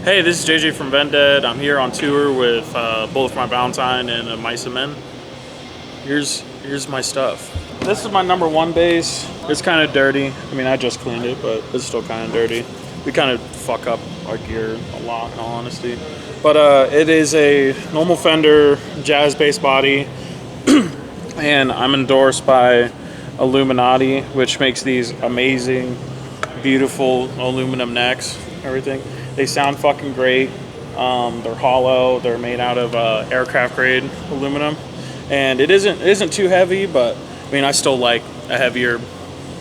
Hey, this is JJ from Vended. I'm here on tour with both my Valentine and a Mice Men. Here's my stuff. This is my #1 bass. It's kind of dirty. I mean, I just cleaned it, but it's still kind of dirty. We kind of fuck up our gear a lot, in all honesty. But it is a normal Fender jazz bass body, and I'm endorsed by Illuminati, which makes these amazing, beautiful aluminum necks, everything. They sound fucking great. They're hollow. They're made out of aircraft grade aluminum, and it isn't too heavy. But I mean, I still like a heavier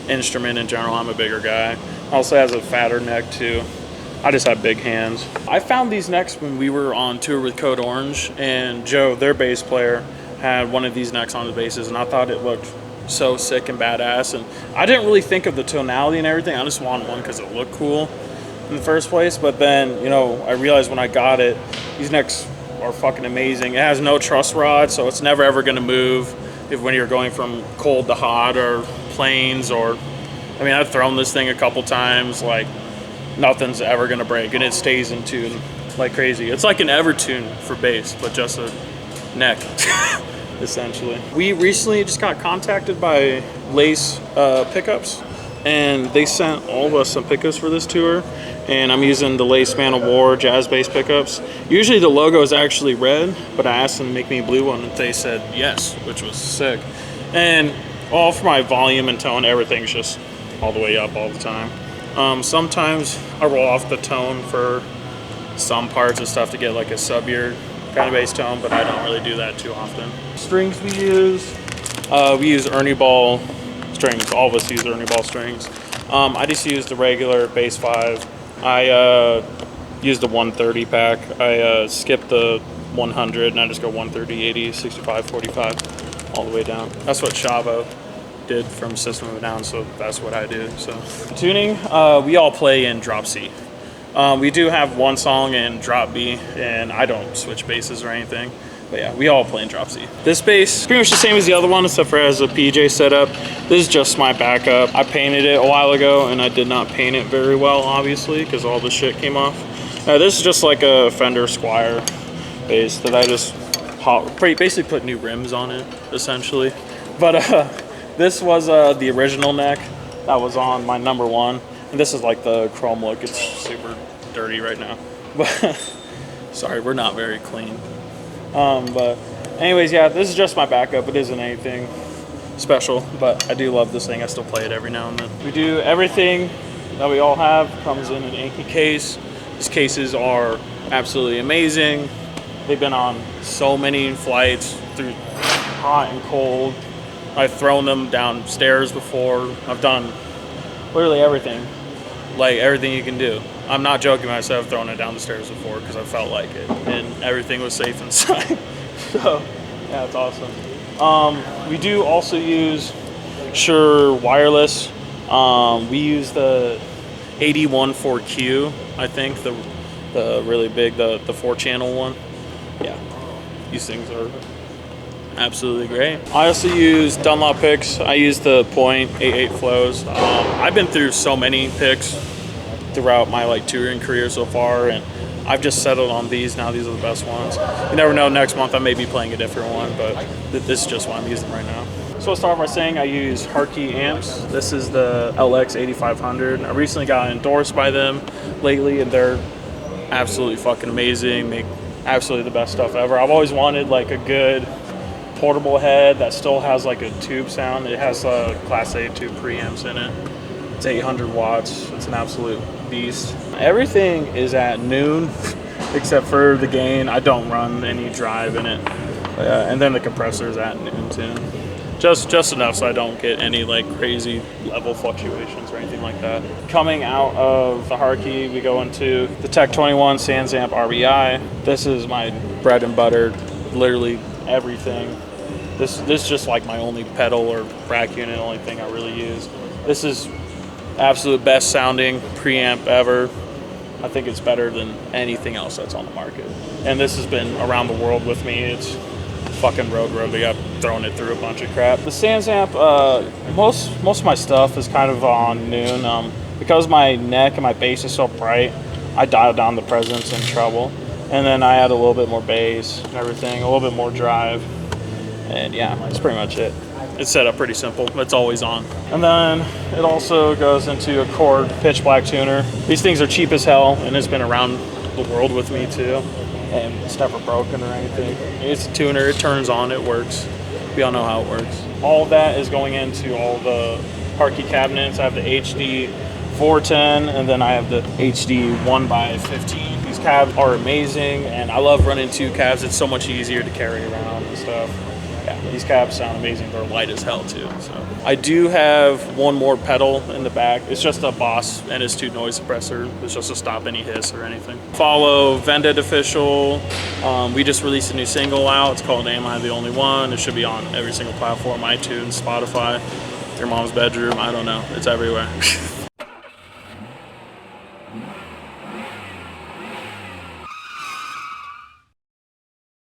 instrument in general. I'm a bigger guy. Also has a fatter neck too. I just have big hands. I found these necks when we were on tour with Code Orange, and Joe, their bass player, had one of these necks on the basses, and I thought it looked so sick and badass. And I didn't really think of the tonality and everything. I just wanted one because it looked cool in the first place. But then, you know, I realized when I got it, these necks are fucking amazing. It has no truss rod, so it's never ever gonna move when you're going from cold to hot or planes. Or I mean, I've thrown this thing a couple times, like nothing's ever gonna break, and it stays in tune like crazy. It's like an Evertune for bass, but just a neck. Essentially. We recently just got contacted by Lace Pickups, and they sent all of us some pickups for this tour, and I'm using the Lace Man of War jazz bass pickups. Usually the logo is actually red, but I asked them to make me a blue one, and they said yes, which was sick. And all for my volume and tone, everything's just all the way up all the time. Sometimes I roll off the tone for some parts and stuff to get like a sub-ear kind of bass tone, but I don't really do that too often. Strings we use Ernie Ball strings. All of us use Ernie Ball strings. I just use the regular bass 5. I use the 130 pack. I skip the 100 and I just go 130, 80, 65, 45 all the way down. That's what Chavo did from System of a Down, so that's what I do. So tuning, we all play in drop C. We do have one song in drop B, and I don't switch basses or anything. But yeah, we all play in drop C. This bass is pretty much the same as the other one, except for it has a PJ setup. This is just my backup. I painted it a while ago, and I did not paint it very well, obviously, because all the shit came off. This is just like a Fender Squire bass that I just basically put new rims on it, essentially. But this was the original neck that was on my #1. And this is like the chrome look. It's super dirty right now. But sorry, we're not very clean. But anyways, yeah, this is just my backup. It isn't anything special, but I do love this thing. I still play it every now and then. We do everything that we all have. Comes in an Anki case. These cases are absolutely amazing. They've been on so many flights through hot and cold. I've thrown them downstairs before. I've done literally everything. Like everything you can do. I'm not joking when I said I've thrown it down the stairs before, because I felt like it, and everything was safe inside. So yeah, it's awesome. We do also use Shure wireless. We use the 81.4Q, I think, the really big, the 4-channel one. Yeah, these things are absolutely great. I also use Dunlop picks. I use the .88 flows. I've been through so many picks throughout my touring career so far, and I've just settled on these now. These are the best ones. You never know, next month I may be playing a different one, but this is just what I'm using right now. So I'll start by saying I use Harkey amps. This is the LX 8500. I recently got endorsed by them lately, and they're absolutely fucking amazing. Make absolutely the best stuff ever. I've always wanted like a good portable head that still has like a tube sound. It has a Class A tube preamps in it. It's 800 watts. It's an absolute beast. Everything is at noon except for the gain. I don't run any drive in it. And then the compressor is at noon too. Just enough so I don't get any like crazy level fluctuations or anything like that. Coming out of the Harkey, we go into the Tech 21 SansAmp RBI. This is my bread and butter, literally everything. This is just like my only pedal or rack unit, only thing I really use. This is absolute best sounding preamp ever. I think it's better than anything else that's on the market. And this has been around the world with me. It's fucking road. I've thrown it through a bunch of crap. The SansAmp, most of my stuff is kind of on noon. Because my neck and my bass is so bright, I dialed down the presence and treble. And then I add a little bit more bass and everything, a little bit more drive. And yeah, that's pretty much it. It's set up pretty simple. It's always on. And then it also goes into a Chord pitch black tuner. These things are cheap as hell, and it's been around the world with me too. And it's never broken or anything. It's a tuner, it turns on, it works. We all know how it works. All of that is going into all the Harkey cabinets. I have the HD 410, and then I have the HD 1x15. These cabs are amazing, and I love running 2 cabs. It's so much easier to carry around and stuff. Yeah, these cabs sound amazing. They're light as hell too. So I do have one more pedal in the back. It's just a Boss NS2 noise suppressor. It's just to stop any hiss or anything. Follow Vended official. We just released a new single out. It's called Am I the Only One? It should be on every single platform, iTunes, Spotify, your mom's bedroom. I don't know. It's everywhere.